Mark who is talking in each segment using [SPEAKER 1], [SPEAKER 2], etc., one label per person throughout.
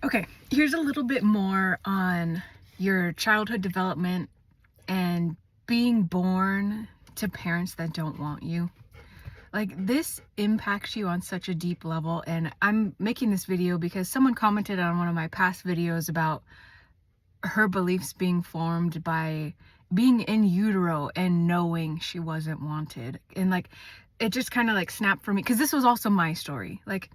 [SPEAKER 1] Okay, here's a little bit more on your childhood development and being born to parents that don't want you. Like, this impacts you on such a deep level, and I'm making this video because someone commented on one of my past videos about her beliefs being formed by being in utero and knowing she wasn't wanted. And like, it just kind of like snapped for me because this was also my story. Like,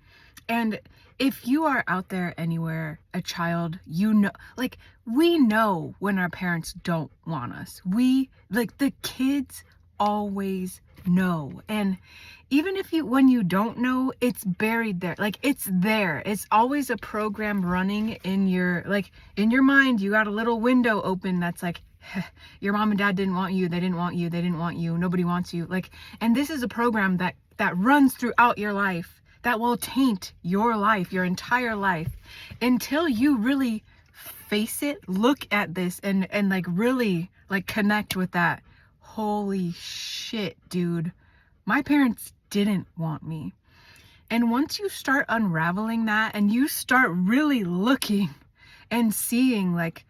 [SPEAKER 1] and if you are out there anywhere, a child, you know, like, we know when our parents don't want us. We, like, the kids always know. And even if when you don't know, it's buried there. Like, it's there. It's always a program running in your, like, in your mind. You got a little window open that's like, your mom and dad didn't want you. They didn't want you. They didn't want you. Nobody wants you. Like, and this is a program that runs throughout your life, that will taint your life, your entire life, until you really face it, look at this, and like really like connect with that. Holy shit, dude. My parents didn't want me. And once you start unraveling that and you start really looking and seeing, like,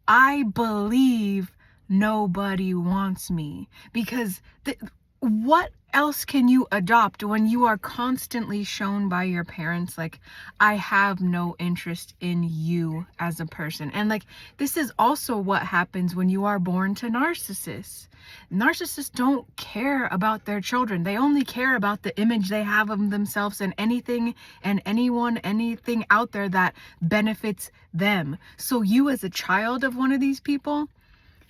[SPEAKER 1] I believe nobody wants me, because what else can you adopt when you are constantly shown by your parents, like, I have no interest in you as a person? And like, this is also what happens when you are born to narcissists. Narcissists don't care about their children. They only care about the image they have of themselves and anything and anyone, anything out there that benefits them. So you, as a child of one of these people,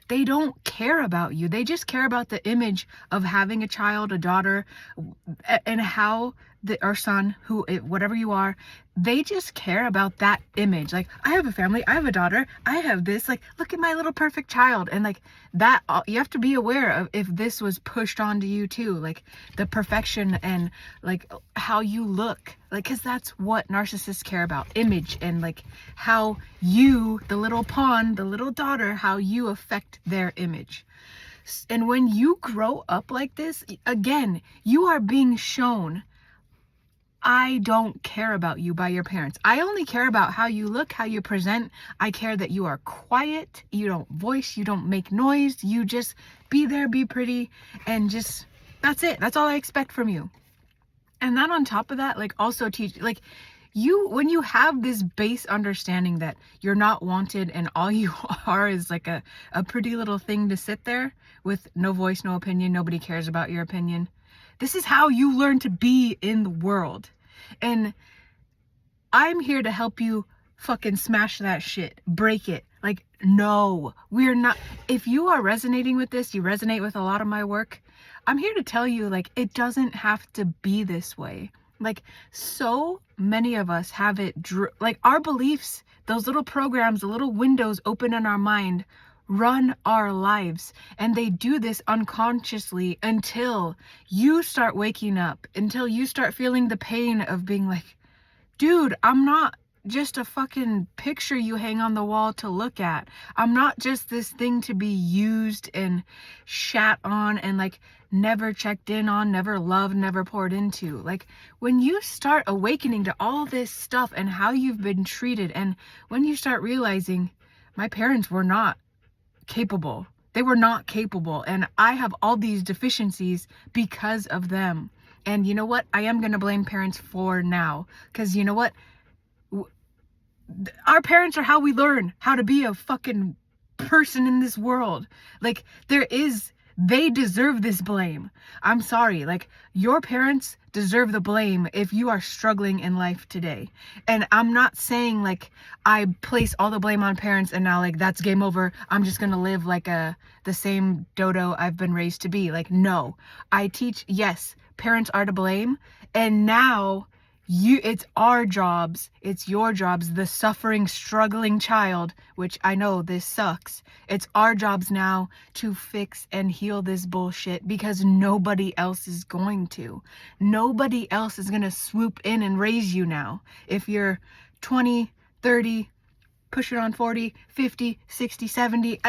[SPEAKER 1] they don't care about you. They just care about the image of having a child, a daughter, and how or son, whatever you are, they just care about that image. Like, I have a family, I have a daughter, I have this, like, look at my little perfect child. And like that, you have to be aware of if this was pushed onto you too, like the perfection and like how you look, like, because that's what narcissists care about, image, and like how you, the little pawn, the little daughter, how you affect their image. And when you grow up like this, again, you are being shown, I don't care about you by your parents. I only care about how you look, how you present. I care that you are quiet, you don't voice, you don't make noise, you just be there, be pretty, and just, that's it. That's all I expect from you. And then on top of that, like, also teach, like, when you have this base understanding that you're not wanted and all you are is like a pretty little thing to sit there with no voice, no opinion, nobody cares about your opinion. This is how you learn to be in the world. And I'm here to help you fucking smash that shit, break it. Like, no, we're not. If you are resonating with this, you resonate with a lot of my work, I'm here to tell you, like, it doesn't have to be this way. Like, so many of us have it, like, our beliefs, those little programs, the little windows open in our mind, run our lives. And they do this unconsciously until you start waking up, until you start feeling the pain of being like, dude, I'm not just a fucking picture you hang on the wall to look at. I'm not just this thing to be used and shat on and like never checked in on, never loved, never poured into. Like, when you start awakening to all this stuff and how you've been treated, and when you start realizing my parents were not capable, they were not capable, and I have all these deficiencies because of them. And you know what? I am going to blame parents for now, because you know what? Our parents are how we learn how to be a fucking person in this world. Like, they deserve this blame. I'm sorry. Like, your parents deserve the blame if you are struggling in life today. And I'm not saying like I place all the blame on parents and now like that's game over, I'm just gonna live like the same dodo I've been raised to be. Like, no. I teach, yes, parents are to blame, and now it's our jobs, it's your jobs, the suffering, struggling child, which I know this sucks. It's our jobs now to fix and heal this bullshit, because nobody else is going to. Nobody else is going to swoop in and raise you now. If you're 20, 30, pushing on 40, 50, 60, 70,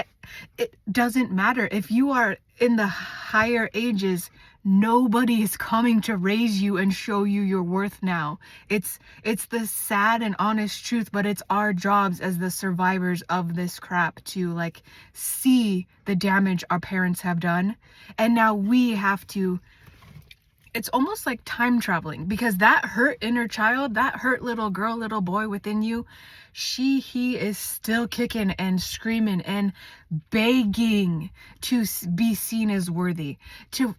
[SPEAKER 1] it doesn't matter. If you are in the higher ages, nobody is coming to raise you and show you your worth now. It's the sad and honest truth, but it's our jobs as the survivors of this crap to like see the damage our parents have done, and now we have to. It's almost like time traveling, because that hurt inner child, that hurt little girl, little boy within you, he is still kicking and screaming and begging to be seen as worthy.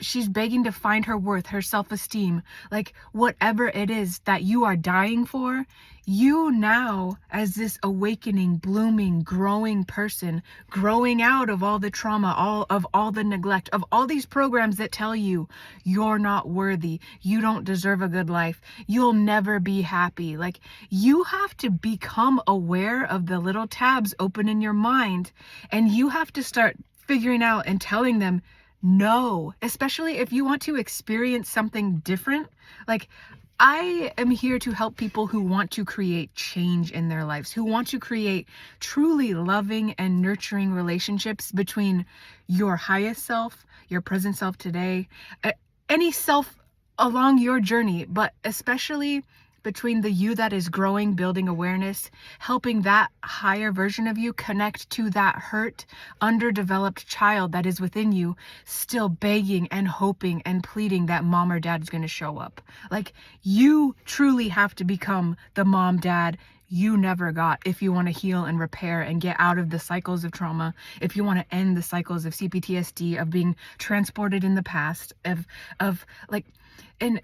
[SPEAKER 1] She's begging to find her worth, her self-esteem, like whatever it is that you are dying for. You now, as this awakening, blooming, growing person, growing out of all the trauma, all the neglect, of all these programs that tell you you're not worthy, you don't deserve a good life, you'll never be happy. Like, you have to become aware of the little tabs open in your mind, and you have to start figuring out and telling them no, especially if you want to experience something different. Like, I am here to help people who want to create change in their lives, who want to create truly loving and nurturing relationships between your highest self, your present self today, any self along your journey, but especially between the you that is growing, building awareness, helping that higher version of you connect to that hurt, underdeveloped child that is within you, still begging and hoping and pleading that mom or dad is going to show up. Like, you truly have to become the mom, dad you never got if you want to heal and repair and get out of the cycles of trauma, if you want to end the cycles of CPTSD, of being transported in the past, of like, and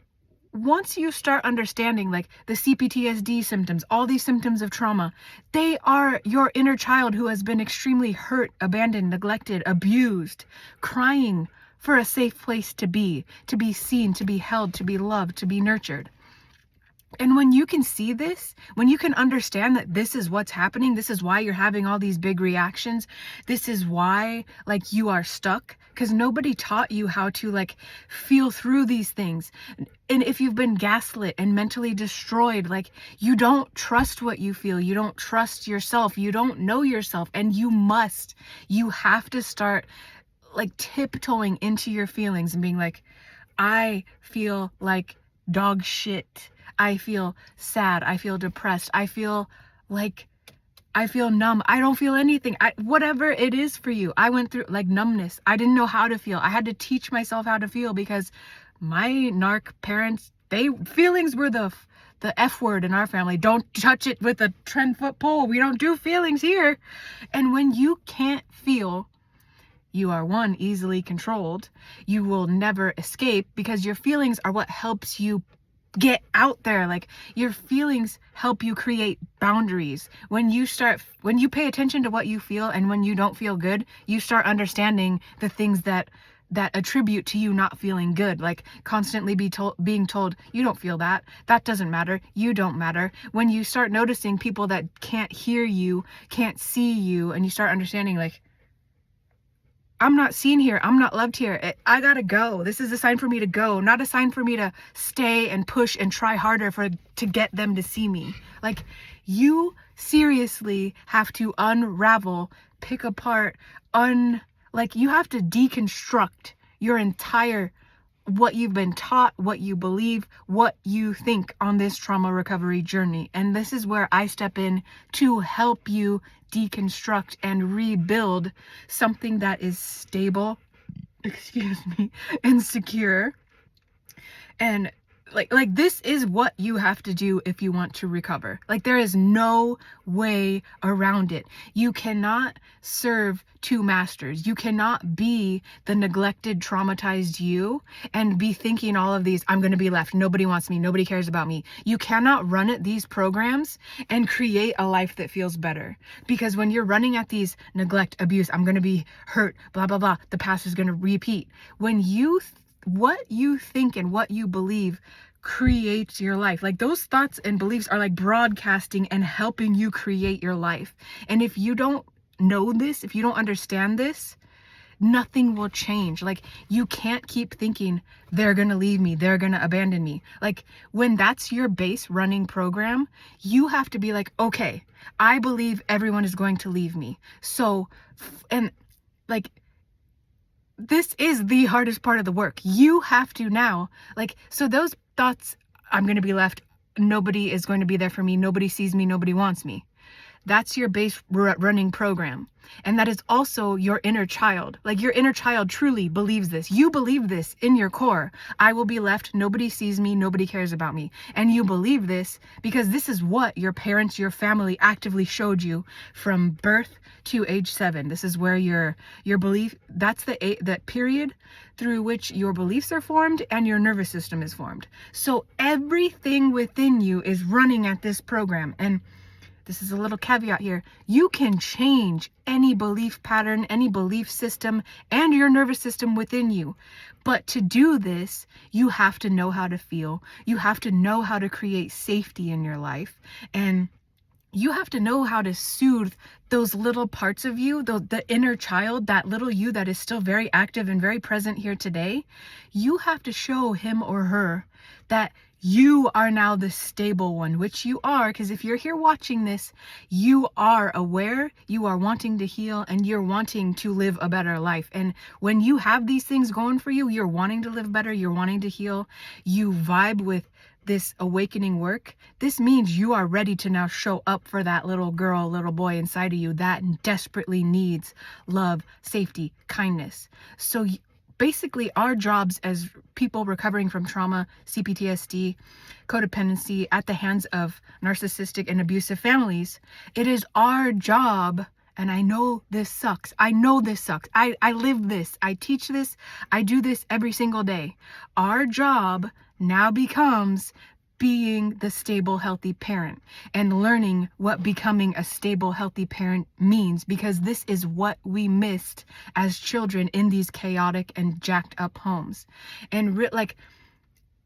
[SPEAKER 1] once you start understanding like the CPTSD symptoms, all these symptoms of trauma, they are your inner child who has been extremely hurt, abandoned, neglected, abused, crying for a safe place to be seen, to be held, to be loved, to be nurtured. And when you can see this, when you can understand that this is what's happening, this is why you're having all these big reactions, this is why like you are stuck, because nobody taught you how to like feel through these things. And if you've been gaslit and mentally destroyed, like, you don't trust what you feel, you don't trust yourself, you don't know yourself, and you have to start like tiptoeing into your feelings and being like, I feel like dog shit. I feel sad. I feel depressed. I feel numb. I don't feel anything. Whatever it is for you. I went through like numbness. I didn't know how to feel. I had to teach myself how to feel because my narc parents, feelings were the F word in our family. Don't touch it with a 10-foot pole. We don't do feelings here. And when you can't feel, you are one, easily controlled. You will never escape because your feelings are what helps you get out there. Like, your feelings help you create boundaries. When you pay attention to what you feel, and when you don't feel good, you start understanding the things that attribute to you not feeling good. Like, constantly being told you don't feel that doesn't matter, you don't matter. When you start noticing people that can't hear you, can't see you, and you start understanding like, I'm not seen here. I'm not loved here. I gotta go. This is a sign for me to go, not a sign for me to stay and push and try harder to get them to see me. Like, you seriously have to unravel, pick apart, you have to deconstruct your entire, what you've been taught, what you believe, what you think on this trauma recovery journey. And this is where I step in to help you deconstruct and rebuild something that is stable, and secure. And like this is what you have to do if you want to recover. Like, there is no way around it. You cannot serve two masters. You cannot be the neglected, traumatized you and be thinking all of these, I'm going to be left, nobody wants me, nobody cares about me. You cannot run at these programs and create a life that feels better. Because when you're running at these neglect, abuse, I'm going to be hurt, blah, blah, blah, the past is going to repeat. When what you think and what you believe creates your life. Like, those thoughts and beliefs are like broadcasting and helping you create your life. And if you don't know this, if you don't understand this, nothing will change. Like, you can't keep thinking they're gonna leave me, they're gonna abandon me. Like, when that's your base running program, you have to be like, okay, I believe everyone is going to leave me. So, and like, this is the hardest part of the work. You have to now, like, so those thoughts, I'm going to be left, nobody is going to be there for me, nobody sees me, nobody wants me. That's your base running program. And that is also your inner child. Like, your inner child truly believes this. You believe this in your core. I will be left. Nobody sees me. Nobody cares about me. And you believe this because this is what your parents, your family actively showed you from birth to age 7. This is where your belief, that's that period through which your beliefs are formed and your nervous system is formed. So everything within you is running at this program. And this is a little caveat here. You can change any belief pattern, any belief system, and your nervous system within you. But to do this, you have to know how to feel. You have to know how to create safety in your life. And you have to know how to soothe those little parts of you, the inner child, that little you that is still very active and very present here today. You have to show him or her that you are now the stable one, which you are, because if you're here watching this, you are aware, you are wanting to heal, and you're wanting to live a better life. And when you have these things going for you, you're wanting to live better, you're wanting to heal, you vibe with this awakening work. This means you are ready to now show up for that little girl, little boy inside of you that desperately needs love, safety, kindness. So basically, our jobs as people recovering from trauma, CPTSD, codependency at the hands of narcissistic and abusive families, it is our job, and I know this sucks. I know this sucks. I live this. I teach this. I do this every single day. Our job now becomes being the stable, healthy parent and learning what becoming a stable, healthy parent means, because this is what we missed as children in these chaotic and jacked up homes. And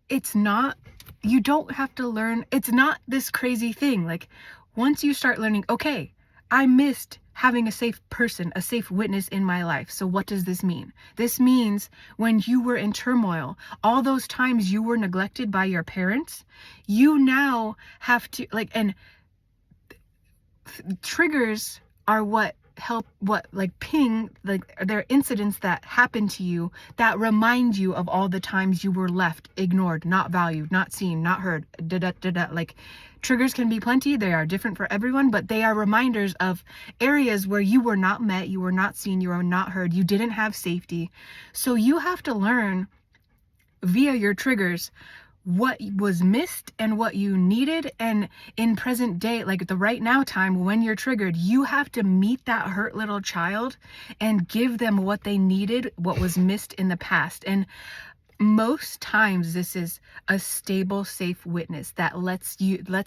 [SPEAKER 1] it's not, you don't have to learn, it's not this crazy thing. Like, once you start learning, okay, I missed having a safe person, a safe witness in my life. So what does this mean? This means when you were in turmoil, all those times you were neglected by your parents, you now have to, and triggers are what help, ping, they're incidents that happen to you that remind you of all the times you were left, ignored, not valued, not seen, not heard, triggers can be plenty. They are different for everyone, but they are reminders of areas where you were not met, you were not seen, you were not heard, you didn't have safety. So you have to learn via your triggers what was missed and what you needed. And in present day, like the right now time, when you're triggered, you have to meet that hurt little child and give them what they needed, what was missed in the past. And most times this is a stable, safe witness that lets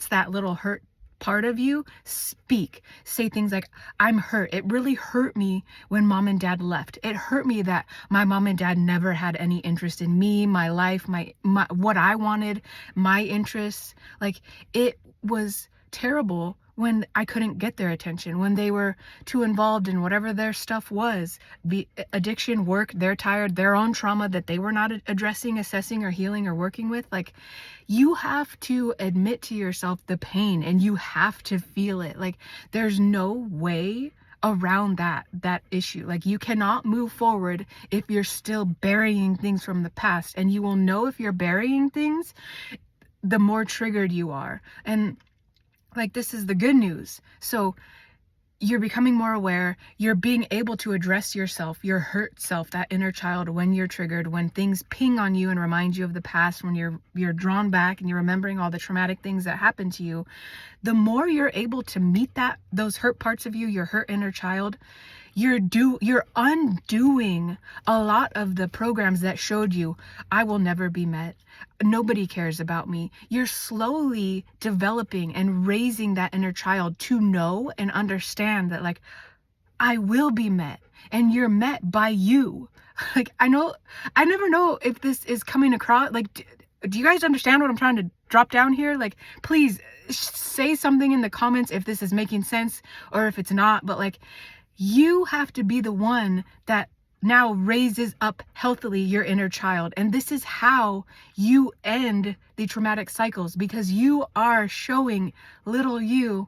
[SPEAKER 1] that little hurt part of you speak, say things like, I'm hurt. It really hurt me when mom and dad left. It hurt me that my mom and dad never had any interest in me, my life, my what I wanted, my interests. Like, it was terrible when I couldn't get their attention, when they were too involved in whatever their stuff was, be addiction, work, they're tired, their own trauma that they were not addressing, assessing, or healing, or working with. Like, you have to admit to yourself the pain and you have to feel it. Like, there's no way around that issue. Like, you cannot move forward if you're still burying things from the past. And you will know if you're burying things, the more triggered you are. And this is the good news. So you're becoming more aware, you're being able to address yourself, your hurt self, that inner child, when you're triggered, when things ping on you and remind you of the past, when you're drawn back and you're remembering all the traumatic things that happened to you. The more you're able to meet those hurt parts of you, your hurt inner child, you're undoing a lot of the programs that showed you, I will never be met, nobody cares about me. You're slowly developing and raising that inner child to know and understand that, I will be met, and you're met by you. I never know if this is coming across. Do you guys understand what I'm trying to drop down here? Please say something in the comments if this is making sense or if it's not. But you have to be the one that now raises up healthily your inner child. And this is how you end the traumatic cycles, because you are showing little you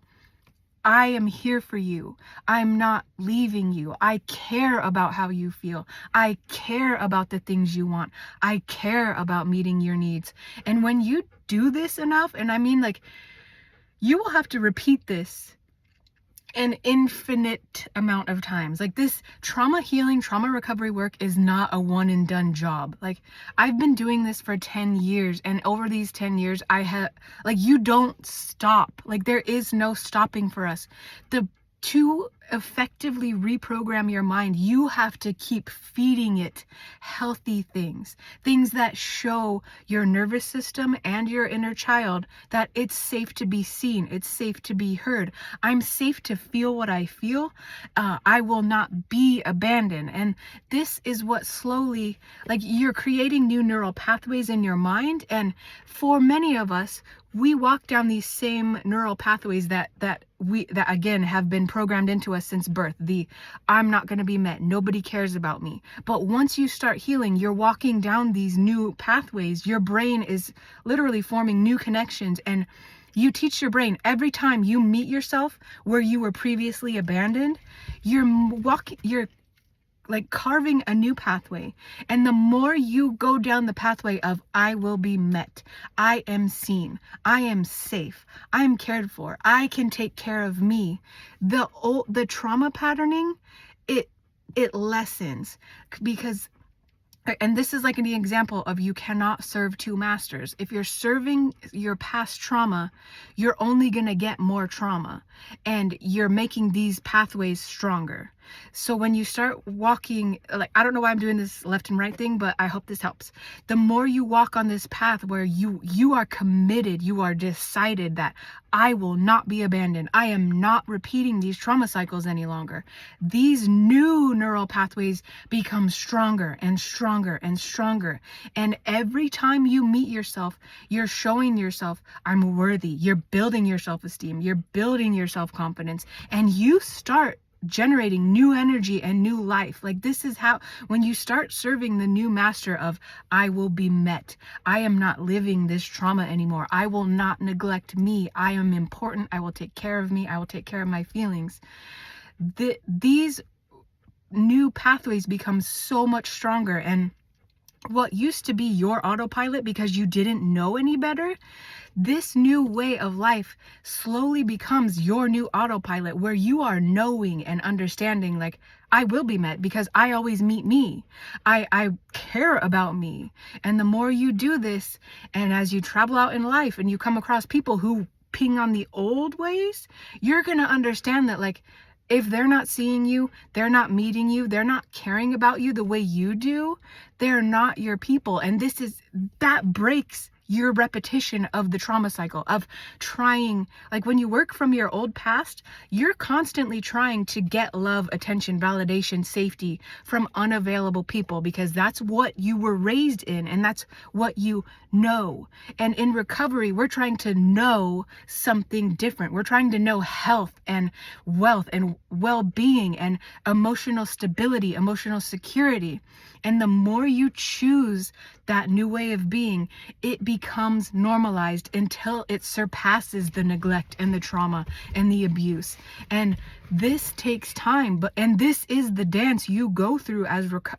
[SPEAKER 1] I am here for you. I'm not leaving you. I care about how you feel. I care about the things you want. I care about meeting your needs. And when you do this enough, and I mean, like, you will have to repeat this an infinite amount of times. Like, this trauma healing, trauma recovery work is not a one and done job. Like, I've been doing this for 10 years, and over these 10 years I have, like, you don't stop. Like, there is no stopping for us. To effectively reprogram your mind, you have to keep feeding it healthy things that show your nervous system and your inner child that it's safe to be seen, it's safe to be heard. I'm safe to feel what I feel. I will not be abandoned. And this is what slowly, like, you're creating new neural pathways in your mind. And for many of us, we walk down these same neural pathways that again have been programmed into us since birth. The I'm not going to be met, nobody cares about me. But once you start healing, you're walking down these new pathways. Your brain is literally forming new connections, and you teach your brain every time you meet yourself where you were previously abandoned, you're like carving a new pathway. And the more you go down the pathway of I will be met, I am seen, I am safe, I am cared for, I can take care of me, the trauma patterning, it lessens. Because, and this is like an example of, you cannot serve two masters. If you're serving your past trauma, you're only going to get more trauma, and you're making these pathways stronger. So when you start walking, like, I don't know why I'm doing this left and right thing, but I hope this helps. The more you walk on this path where you are committed, you are decided that I will not be abandoned, I am not repeating these trauma cycles any longer, these new neural pathways become stronger and stronger and stronger. And every time you meet yourself, you're showing yourself, I'm worthy. You're building your self-esteem, you're building your self-confidence, and you start generating new energy and new life. Like, this is how, when you start serving the new master of I will be met, I am not living this trauma anymore, I will not neglect me, I am important, I will take care of me, I will take care of my feelings. These new pathways become so much stronger, and what used to be your autopilot because you didn't know any better, this new way of life slowly becomes your new autopilot, where you are knowing and understanding, like, I will be met because I always meet me. I care about me. And the more you do this, and as you travel out in life and you come across people who ping on the old ways, you're going to understand that, like, if they're not seeing you, they're not meeting you, they're not caring about you the way you do, they're not your people. And that breaks your repetition of the trauma cycle of trying, like, when you work from your old past, you're constantly trying to get love, attention, validation, safety from unavailable people, because that's what you were raised in and that's what you know. And in recovery, we're trying to know something different. We're trying to know health and wealth and well-being and emotional stability, emotional security. And the more you choose that new way of being, it becomes normalized until it surpasses the neglect and the trauma and the abuse. And this takes time, and this is the dance you go through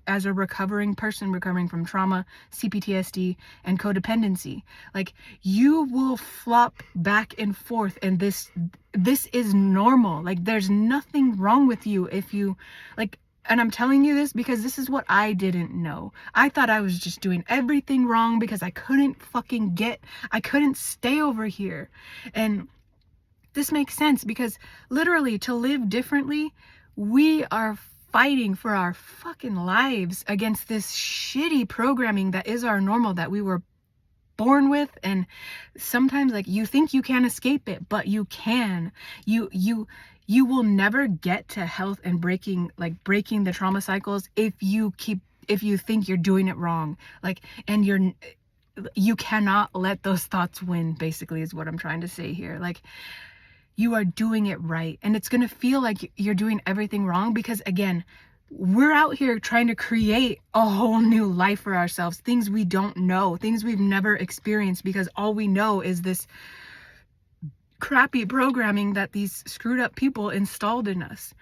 [SPEAKER 1] as a recovering person, recovering from trauma, CPTSD, and codependency. Like, you will flop back and forth, and this is normal. Like, there's nothing wrong with you if you, like, and I'm telling you this because this is what I didn't know. I thought I was just doing everything wrong because I couldn't stay over here. And this makes sense because literally, to live differently, we are fighting for our fucking lives against this shitty programming that is our normal, that we were born with. And sometimes, like, you think you can't escape it, but you can. You will never get to health and breaking the trauma cycles if you think you're doing it wrong. Like, and you cannot let those thoughts win, basically, is what I'm trying to say here. Like, you are doing it right, and it's going to feel like you're doing everything wrong because, again, we're out here trying to create a whole new life for ourselves, things we don't know, things we've never experienced, because all we know is this crappy programming that these screwed up people installed in us.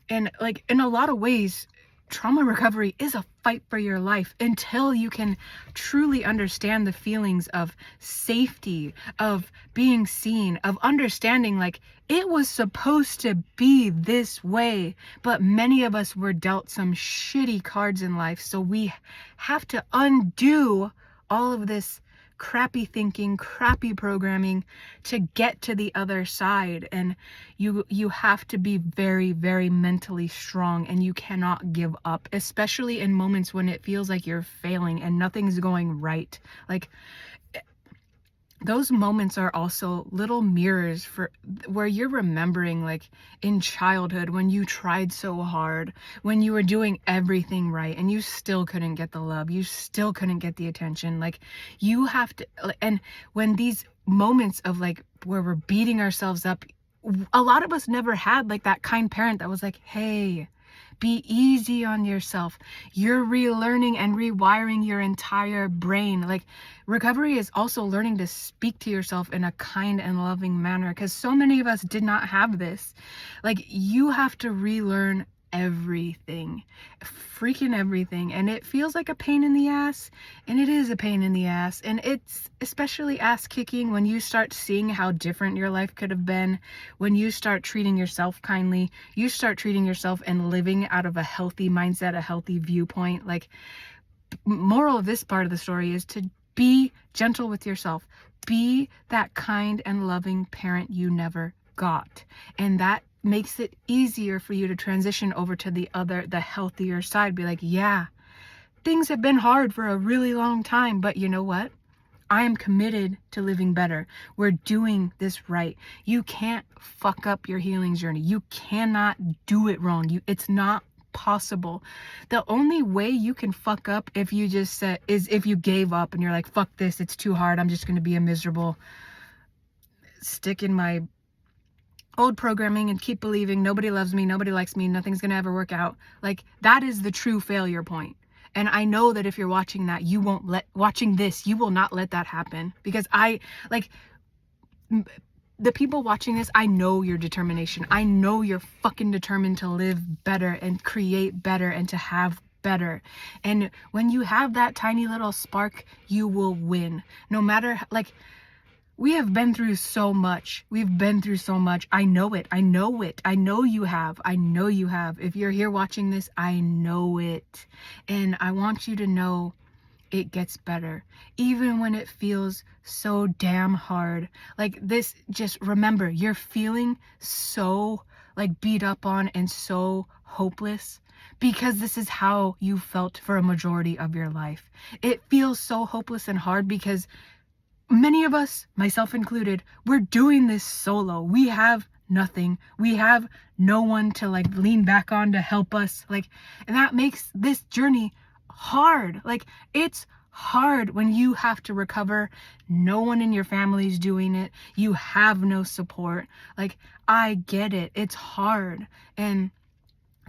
[SPEAKER 1] And like in a lot of ways, trauma recovery is a fight for your life until you can truly understand the feelings of safety, of being seen, of understanding like it was supposed to be this way, but many of us were dealt some shitty cards in life, so we have to undo all of this crappy thinking, crappy programming to get to the other side. And you have to be very, very mentally strong, and you cannot give up, especially in moments when it feels like you're failing and nothing's going right. Like, those moments are also little mirrors for where you're remembering, like in childhood when you tried so hard, when you were doing everything right and you still couldn't get the love, you still couldn't get the attention. Like, you have to, and when these moments of like where we're beating ourselves up, a lot of us never had like that kind parent that was like, hey, be easy on yourself. You're relearning and rewiring your entire brain. Like, recovery is also learning to speak to yourself in a kind and loving manner, because so many of us did not have this. Like, you have to relearn everything, freaking everything, and it feels like a pain in the ass, and it is a pain in the ass, and it's especially ass kicking when you start seeing how different your life could have been, when you start treating yourself kindly, you start treating yourself and living out of a healthy mindset, a healthy viewpoint. Like, moral of this part of the story is to be gentle with yourself, be that kind and loving parent you never got, and that makes it easier for you to transition over to the healthier side. Be like, yeah, things have been hard for a really long time, but you know what? I am committed to living better. We're doing this right. You can't fuck up your healing journey. You cannot do it wrong. It's not possible. The only way you can fuck up if you just said is if you gave up and you're like, fuck this, it's too hard, I'm just going to be a miserable, stick in my old programming and keep believing nobody loves me, nobody likes me, nothing's gonna ever work out. Like, that is the true failure point. And I know that if you're watching that, you will not let that happen, because the people watching this, I know your determination. I know you're fucking determined to live better and create better and to have better. And when you have that tiny little spark, you will win. No matter, like, we have been through so much. We've been through so much. I know it. I know it. I know you have. I know you have. If you're here watching this, I know it. And I want you to know it gets better. Even when it feels so damn hard. Like this, just remember, you're feeling so like beat up on and so hopeless because this is how you felt for a majority of your life. It feels so hopeless and hard because many of us, myself included, we're doing this solo. We have nothing. We have no one to like lean back on to help us. Like, and that makes this journey hard. Like, it's hard when you have to recover. No one in your family's doing it. You have no support. Like, I get it. It's hard. And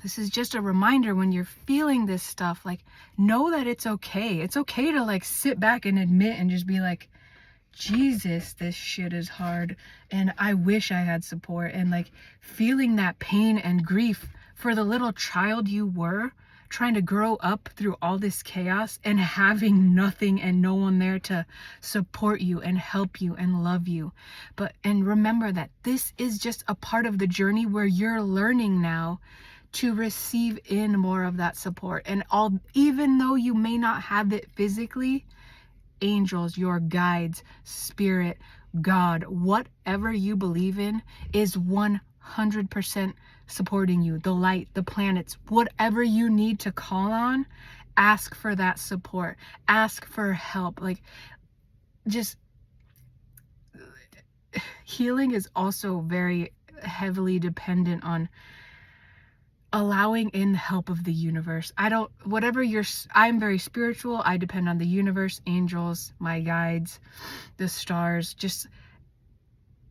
[SPEAKER 1] this is just a reminder, when you're feeling this stuff, like, know that it's okay. It's okay to like sit back and admit and just be like, Jesus, this shit is hard, and I wish I had support. And like feeling that pain and grief for the little child you were, trying to grow up through all this chaos and having nothing and no one there to support you and help you and love you. And remember that this is just a part of the journey where you're learning now to receive in more of that support. And even though you may not have it physically, angels, your guides, spirit, God, whatever you believe in is 100% supporting you. The light, the planets, whatever you need to call on, ask for that support. Ask for help. Like, just healing is also very heavily dependent on allowing in the help of the universe. I'm very spiritual. I depend on the universe, angels, my guides, the stars. Just,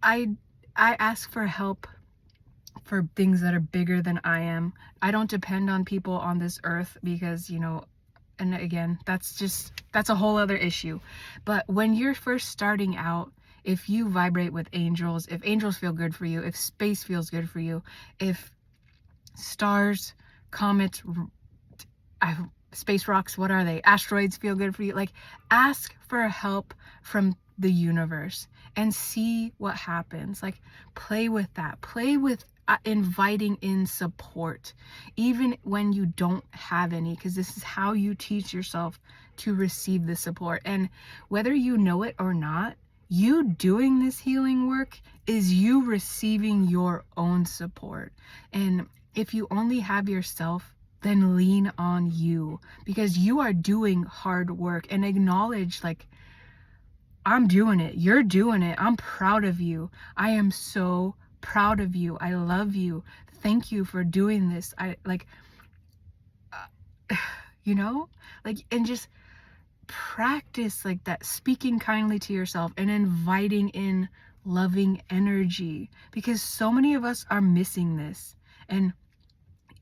[SPEAKER 1] I ask for help for things that are bigger than I am. I don't depend on people on this earth because, and again, that's a whole other issue. But when you're first starting out, if you vibrate with angels, if angels feel good for you, if space feels good for you, if stars, comets, space rocks, what are they? Asteroids feel good for you. Like, ask for help from the universe and see what happens. Like, play with that. Play with inviting in support, even when you don't have any, because this is how you teach yourself to receive the support. And whether you know it or not, you doing this healing work is you receiving your own support. And if you only have yourself, then lean on you, because you are doing hard work. And acknowledge, like, I'm doing it, you're doing it, I'm proud of you, I am so proud of you, I love you, thank you for doing this. I like you know, like, and just practice like that, speaking kindly to yourself and inviting in loving energy, because so many of us are missing this. And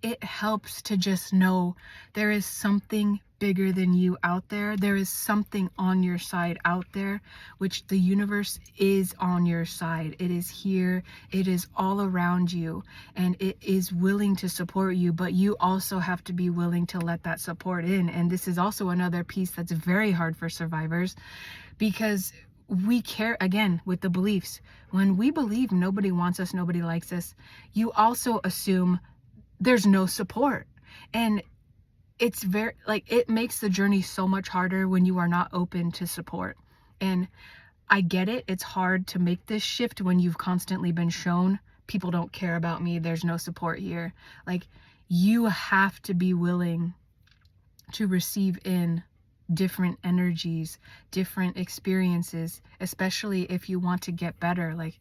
[SPEAKER 1] it helps to just know there is something bigger than you out there. There is something on your side out there, which the universe is on your side. It is here. It is all around you, and it is willing to support you, but you also have to be willing to let that support in. And this is also another piece that's very hard for survivors, because we care, again, with the beliefs. When we believe nobody wants us, nobody likes us, you also assume there's no support. And it's very, like, it makes the journey so much harder when you are not open to support. And I get it, it's hard to make this shift when you've constantly been shown people don't care about me, there's no support here. Like, you have to be willing to receive in different energies, different experiences, especially if you want to get better. Like,